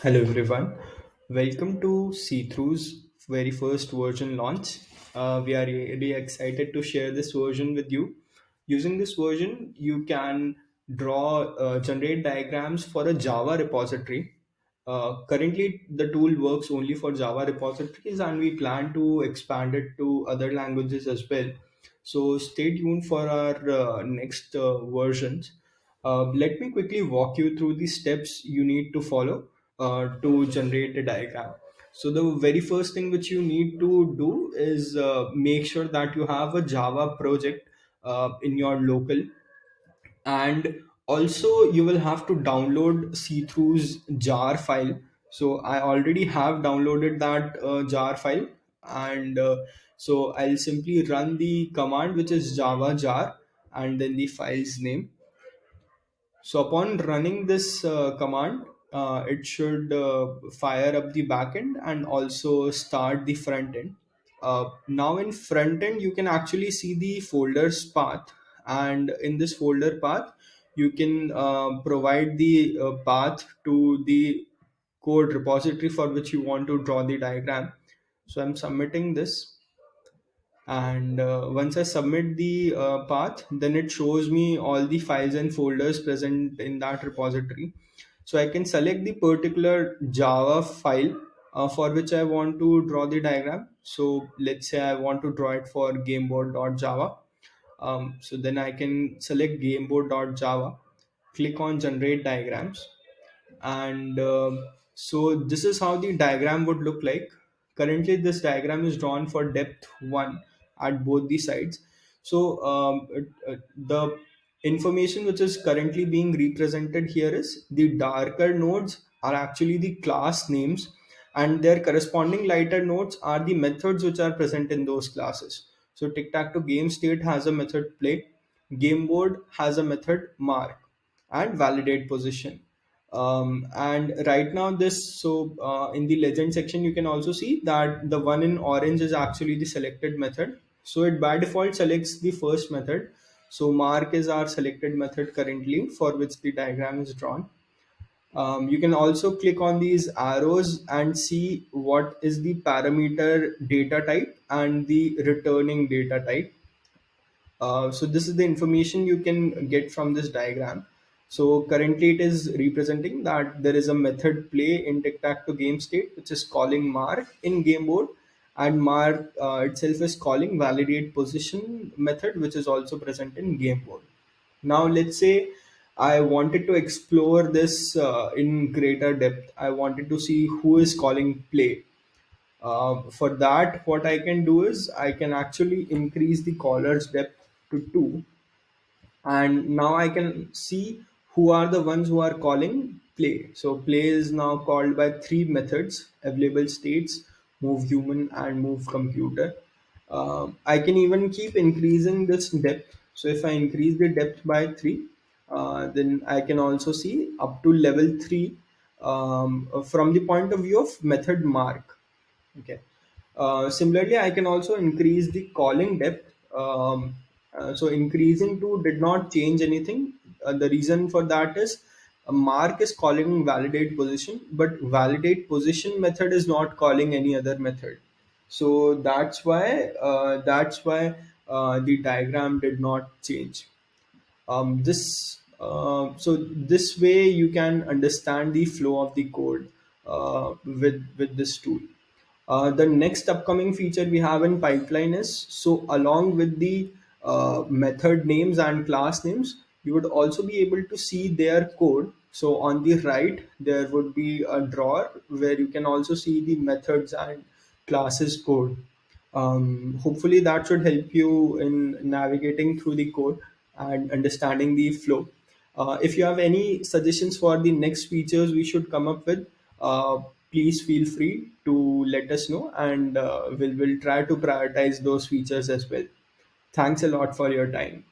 Hello everyone, welcome to Ceethru's very first version launch. We are really excited to share this version with you. Using this version, you can generate diagrams for a Java repository. Currently, the tool works only for Java repositories, and we plan to expand it to other languages as well. So stay tuned for our next versions. Let me quickly walk you through the steps you need to follow to generate a diagram. So the very first thing which you need to do is make sure that you have a Java project in your local, and also you will have to download Ceethru's jar file. So I already have downloaded that jar file, and so I'll simply run the command which is java jar and then the file's name. So upon running this command, it should fire up the backend and also start the front end. Now in front end, you can actually see the folders path, and in this folder path, you can provide the path to the code repository for which you want to draw the diagram. So I'm submitting this, and once I submit the path, then it shows me all the files and folders present in that repository. So I can select the particular Java file for which I want to draw the diagram. So let's say I want to draw it for gameboard.java. So then I can select gameboard.java, click on generate diagrams, and so this is how the diagram would look like. Currently this diagram is drawn for depth 1 at both the sides. So the information which is currently being represented here is the darker nodes are actually the class names, and their corresponding lighter nodes are the methods which are present in those classes. So tic tac toe game state has a method play, game board has a method mark, and validate position. And right now this, so in the legend section you can also see that the one in orange is actually the selected method. So it by default selects the first method. So mark is our selected method currently for which the diagram is drawn. You can also click on these arrows and see what is the parameter data type and the returning data type. So this is the information you can get from this diagram. So currently it is representing that there is a method play in tic-tac-toe game state which is calling mark in game board, and mark itself is calling validate position method which is also present in game board. Now let's say I wanted to explore this in greater depth. I wanted to see who is calling play. For that, what I can do is I can actually increase the caller's depth to 2, and now I can see who are the ones who are calling play. So play is now called by three methods: available states, move human, and move computer. I can even keep increasing this depth. So if I increase the depth by 3, then I can also see up to level 3 from the point of view of method mark. Okay. Similarly, I can also increase the calling depth. So increasing to did not change anything. The reason for that is mark is calling validate position, but validate position method is not calling any other method. So that's why the diagram did not change. So this way you can understand the flow of the code with this tool. The next upcoming feature we have in pipeline is, so along with the method names and class names, you would also be able to see their code. So on the right there would be a drawer where you can also see the methods and classes code. Hopefully that should help you in navigating through the code and understanding the flow. If you have any suggestions for the next features we should come up with, please feel free to let us know, and we'll try to prioritize those features as well. Thanks a lot for your time.